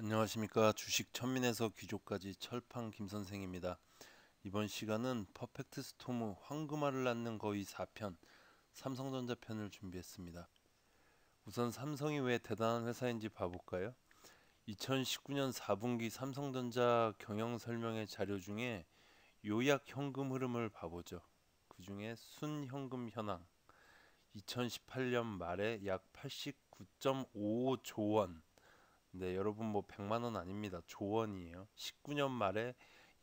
안녕하십니까. 주식 천민에서 귀족까지 철판 김선생입니다. 이번 시간은 퍼펙트 스토무 황금알을 낳는 거위 4편 삼성전자 편을 준비했습니다. 우선 삼성이 왜 대단한 회사인지 봐볼까요? 2019년 4분기 삼성전자 경영 설명회 자료 중에 요약 현금 흐름을 봐보죠. 그 중에 순현금 현황 2018년 말에 약 89.55조 원. 네, 여러분 뭐 100만 원 아닙니다. 조원이에요. 19년 말에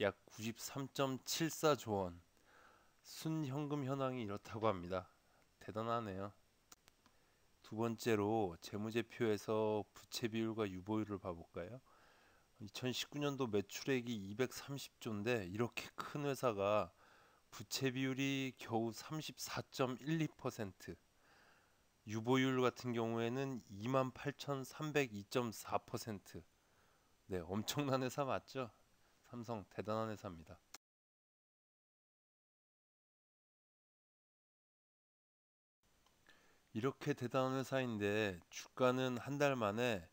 약 93.74조 원. 순현금 현황이 이렇다고 합니다. 대단하네요. 두 번째로 재무제표에서 부채 비율과 유보율을 봐볼까요? 2019년도 매출액이 230조인데 이렇게 큰 회사가 부채 비율이 겨우 34.12%, 유보율 같은 경우에는 28,302.4%. 네, 엄청난 회사 맞죠? 삼성 대단한 회사입니다. 이렇게 대단한 회사인데 주가는 한 달 만에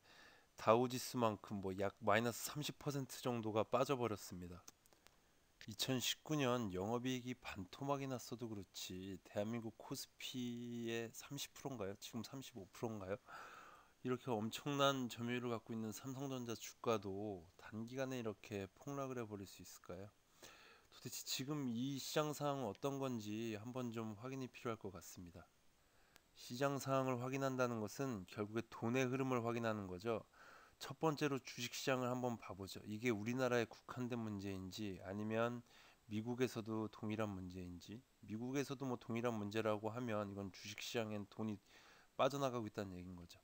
다우지수만큼 뭐 약 마이너스 30% 정도가 빠져버렸습니다. 2019년 영업이익이 반토막이 났어도 그렇지 대한민국 코스피의 30%인가요? 지금 35%인가요? 이렇게 엄청난 점유율을 갖고 있는 삼성전자 주가도 단기간에 이렇게 폭락을 해버릴 수 있을까요? 도대체 지금 이 시장 상황은 어떤 건지 한번 좀 확인이 필요할 것 같습니다. 시장 상황을 확인한다는 것은 결국에 돈의 흐름을 확인하는 거죠. 첫 번째로 주식시장을 한번 봐보죠. 이게 우리나라에 국한된 문제인지 아니면 미국에서도 동일한 문제인지. 미국에서도 뭐 동일한 문제라고 하면 이건 주식시장엔 돈이 빠져나가고 있다는 얘기인 거죠.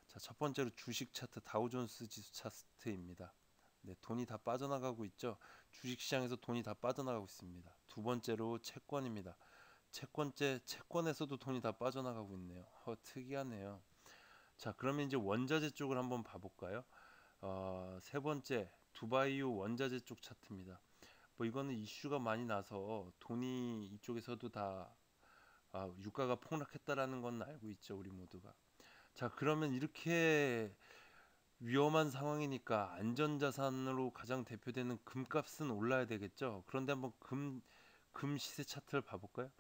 자, 첫 번째로 주식 차트 다우존스 지수 차트입니다. 네, 돈이 다 빠져나가고 있죠. 주식시장에서 돈이 다 빠져나가고 있습니다. 두 번째로 채권입니다. 채권에서도 돈이 다 빠져나가고 있네요. 특이하네요. 자, 그러면 이제 원자재 쪽을 한번 봐볼까요? 세 번째, 두바이유 원자재 쪽 차트입니다. 뭐 이거는 이슈가 많이 나서 돈이 이쪽에서도 다 유가가 폭락했다라는 건 알고 있죠, 우리 모두가. 자, 그러면 이렇게 위험한 상황이니까 안전자산으로 가장 대표되는 금값은 올라야 되겠죠. 그런데 한번 금 시세 차트를 봐볼까요?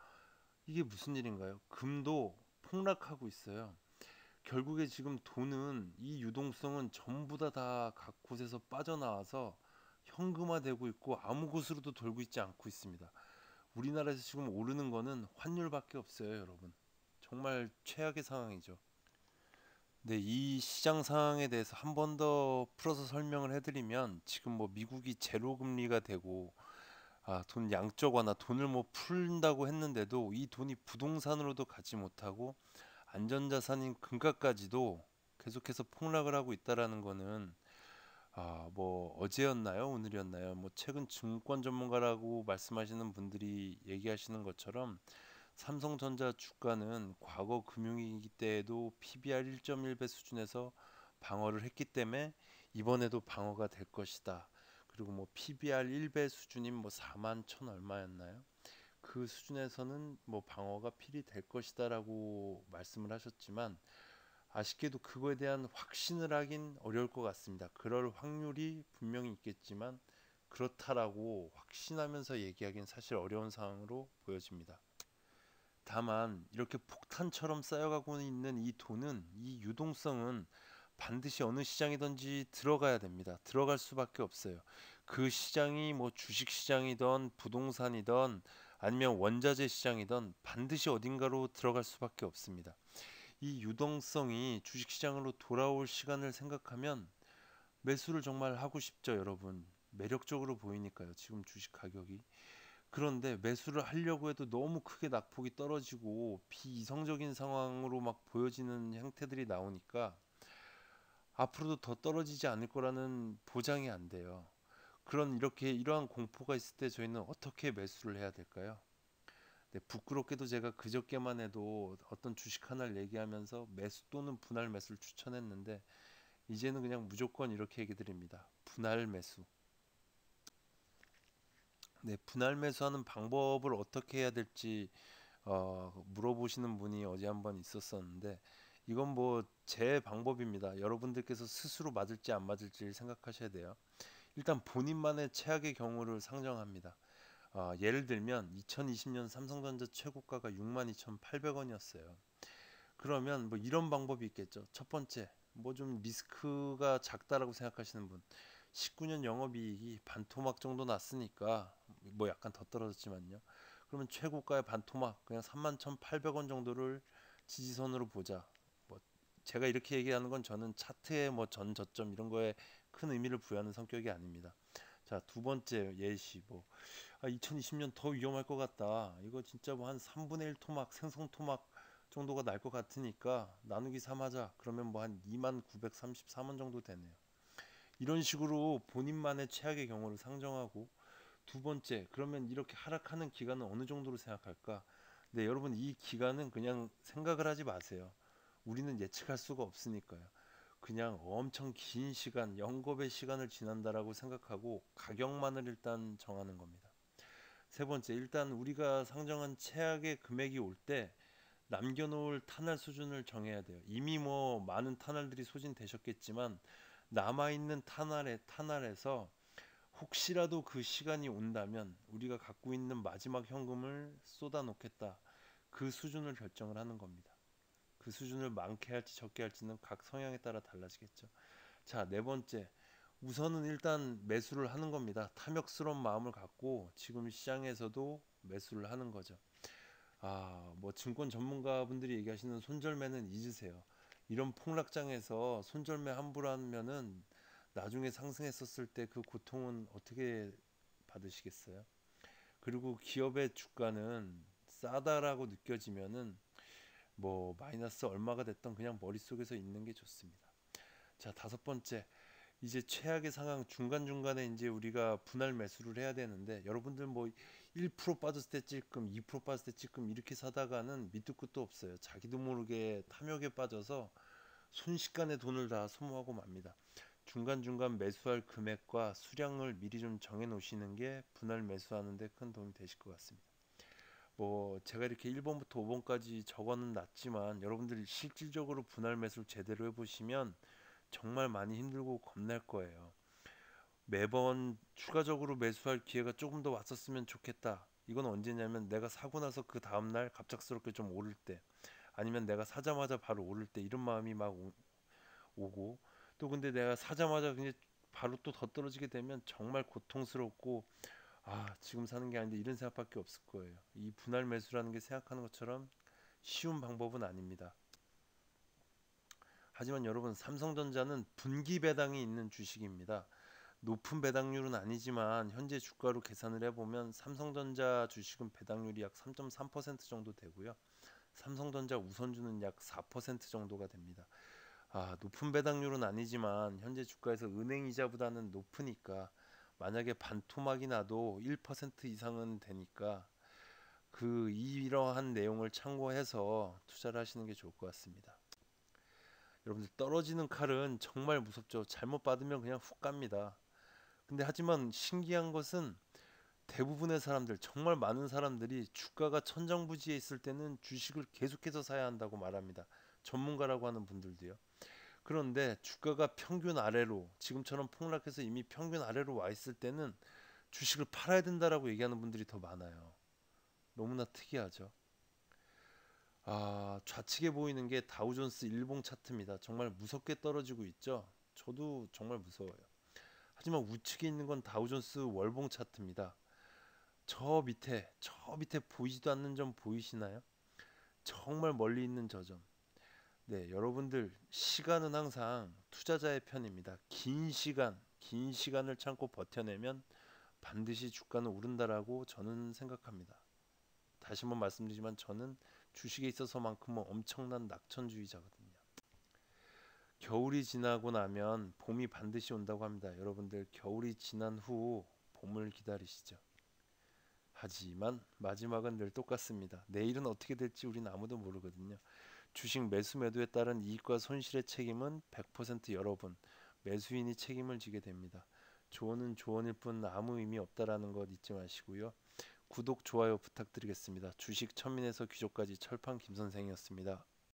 이게 무슨 일인가요? 금도 폭락하고 있어요. 결국에 지금 돈은 이 유동성은 전부 다 각 곳에서 빠져나와서 현금화되고 있고 아무 곳으로도 돌고 있지 않고 있습니다. 우리나라에서 지금 오르는 거는 환율밖에 없어요, 여러분. 정말 최악의 상황이죠. 네, 이 시장 상황에 대해서 한 번 더 풀어서 설명을 해드리면 지금 뭐 미국이 제로 금리가 되고 돈 양적 완화, 돈을 뭐 풀린다고 했는데도 이 돈이 부동산으로도 가지 못하고 안전자산인 금값까지도 계속해서 폭락을 하고 있다라는 거는 뭐 어제였나요? 오늘이었나요? 뭐 최근 증권 전문가라고 말씀하시는 분들이 얘기하시는 것처럼 삼성전자 주가는 과거 금융위기 때에도 PBR 1.1배 수준에서 방어를 했기 때문에 이번에도 방어가 될 것이다. 그리고 뭐 PBR 1배 수준인 뭐 4만 천 얼마였나요? 그 수준에서는 뭐 방어가 필히 될 것이다라고 말씀을 하셨지만 아쉽게도 그거에 대한 확신을 하긴 어려울 것 같습니다. 그럴 확률이 분명히 있겠지만 그렇다라고 확신하면서 얘기하기는 사실 어려운 상황으로 보여집니다. 다만 이렇게 폭탄처럼 쌓여가고 있는 이 돈은 이 유동성은 반드시 어느 시장이든지 들어가야 됩니다. 들어갈 수밖에 없어요. 그 시장이 뭐 주식 시장이든 부동산이든 아니면 원자재 시장이든 반드시 어딘가로 들어갈 수밖에 없습니다. 이 유동성이 주식 시장으로 돌아올 시간을 생각하면 매수를 정말 하고 싶죠, 여러분. 매력적으로 보이니까요. 지금 주식 가격이. 그런데 매수를 하려고 해도 너무 크게 낙폭이 떨어지고 비이성적인 상황으로 막 보여지는 형태들이 나오니까 앞으로도 더 떨어지지 않을 거라는 보장이 안 돼요. 이러한 공포가 있을 때 저희는 어떻게 매수를 해야 될까요? 네, 부끄럽게도 제가 그저께만 해도 어떤 주식 하나를 얘기하면서 매수 또는 분할 매수를 추천했는데 이제는 그냥 무조건 이렇게 얘기 드립니다. 분할 매수. 네, 분할 매수하는 방법을 어떻게 해야 될지 물어보시는 분이 어제 한번 있었었는데 이건 뭐 제 방법입니다. 여러분들께서 스스로 맞을지 안 맞을지 생각하셔야 돼요. 일단 본인만의 최악의 경우를 상정합니다. 예를 들면 2020년 삼성전자 최고가가 62,800원이었어요. 그러면 뭐 이런 방법이 있겠죠. 첫 번째, 뭐 좀 리스크가 작다라고 생각하시는 분, 19년 영업이익이 반토막 정도 났으니까 뭐 약간 더 떨어졌지만요. 그러면 최고가의 반토막 그냥 31,800원 정도를 지지선으로 보자. 뭐 제가 이렇게 얘기하는 건 저는 차트의 뭐 전 저점 이런 거에 큰 의미를 부여하는 성격이 아닙니다. 자, 두 번째 예시 2020년 더 위험할 것 같다. 이거 진짜 뭐 한 3분의 1 토막, 생성 토막 정도가 날 것 같으니까 나누기 3 하자. 그러면 뭐 한 2934원 정도 되네요. 이런 식으로 본인만의 최악의 경우를 상정하고 두 번째, 그러면 이렇게 하락하는 기간은 어느 정도로 생각할까? 네, 여러분 이 기간은 그냥 생각을 하지 마세요. 우리는 예측할 수가 없으니까요. 그냥 엄청 긴 시간, 영겁의 시간을 지난다라고 생각하고 가격만을 일단 정하는 겁니다. 세 번째, 일단 우리가 상정한 최악의 금액이 올 때 남겨놓을 탄알 수준을 정해야 돼요. 이미 뭐 많은 탄알들이 소진되셨겠지만 남아있는 탄알에서 혹시라도 그 시간이 온다면 우리가 갖고 있는 마지막 현금을 쏟아 놓겠다. 그 수준을 결정을 하는 겁니다. 그 수준을 많게 할지 적게 할지는 각 성향에 따라 달라지겠죠. 자, 네 번째. 우선은 일단 매수를 하는 겁니다. 탐욕스러운 마음을 갖고 지금 시장에서도 매수를 하는 거죠. 뭐 증권 전문가분들이 얘기하시는 손절매는 잊으세요. 이런 폭락장에서 손절매 함부로 하면은 나중에 상승했었을 때 그 고통은 어떻게 받으시겠어요? 그리고 기업의 주가는 싸다라고 느껴지면은 뭐 마이너스 얼마가 됐던 그냥 머릿속에서 있는 게 좋습니다. 자, 다섯 번째. 이제 최악의 상황 중간중간에 이제 우리가 분할 매수를 해야 되는데 여러분들 뭐 1% 빠졌을 때 찔끔 2% 빠졌을 때 찔끔 이렇게 사다가는 밑도 끝도 없어요. 자기도 모르게 탐욕에 빠져서 순식간에 돈을 다 소모하고 맙니다. 중간중간 매수할 금액과 수량을 미리 좀 정해 놓으시는 게 분할 매수하는 데 큰 도움이 되실 것 같습니다. 뭐 제가 이렇게 1번부터 5번까지 적어는 놨지만 여러분들이 실질적으로 분할 매수를 제대로 해보시면 정말 많이 힘들고 겁날 거예요. 매번 추가적으로 매수할 기회가 조금 더 왔었으면 좋겠다. 이건 언제냐면 내가 사고 나서 그 다음날 갑작스럽게 좀 오를 때 아니면 내가 사자마자 바로 오를 때 이런 마음이 막 오고 또 근데 내가 사자마자 그냥 바로 또 더 떨어지게 되면 정말 고통스럽고 지금 사는 게 아닌데 이런 생각밖에 없을 거예요. 이 분할 매수라는 게 생각하는 것처럼 쉬운 방법은 아닙니다. 하지만 여러분 삼성전자는 분기 배당이 있는 주식입니다. 높은 배당률은 아니지만 현재 주가로 계산을 해보면 삼성전자 주식은 배당률이 약 3.3% 정도 되고요. 삼성전자 우선주는 약 4% 정도가 됩니다. 높은 배당률은 아니지만 현재 주가에서 은행 이자보다는 높으니까 만약에 반토막이 나도 1% 이상은 되니까 이러한 내용을 참고해서 투자를 하시는 게 좋을 것 같습니다. 여러분들 떨어지는 칼은 정말 무섭죠. 잘못 받으면 그냥 훅 갑니다. 근데 하지만 신기한 것은 대부분의 사람들, 정말 많은 사람들이 주가가 천정부지에 있을 때는 주식을 계속해서 사야 한다고 말합니다. 전문가라고 하는 분들도요. 그런데 주가가 평균 아래로 지금처럼 폭락해서 이미 평균 아래로 와 있을 때는 주식을 팔아야 된다라고 얘기하는 분들이 더 많아요. 너무나 특이하죠. 좌측에 보이는 게 다우존스 일봉 차트입니다. 정말 무섭게 떨어지고 있죠. 저도 정말 무서워요. 하지만 우측에 있는 건 다우존스 월봉 차트입니다. 저 밑에 보이지도 않는 점 보이시나요? 정말 멀리 있는 저 점. 네, 여러분들 시간은 항상 투자자의 편입니다. 긴 시간을 참고 버텨내면 반드시 주가는 오른다라고 저는 생각합니다. 다시 한번 말씀드리지만 저는 주식에 있어서만큼은 엄청난 낙천주의자거든요. 겨울이 지나고 나면 봄이 반드시 온다고 합니다. 여러분들 겨울이 지난 후 봄을 기다리시죠. 하지만 마지막은 늘 똑같습니다. 내일은 어떻게 될지 우리는 아무도 모르거든요. 주식 매수 매도에 따른 이익과 손실의 책임은 100% 여러분, 매수인이 책임을 지게 됩니다. 조언은 조언일 뿐 아무 의미 없다라는 것 잊지 마시고요. 구독, 좋아요 부탁드리겠습니다. 주식 천민에서 귀족까지 철판 김선생이었습니다.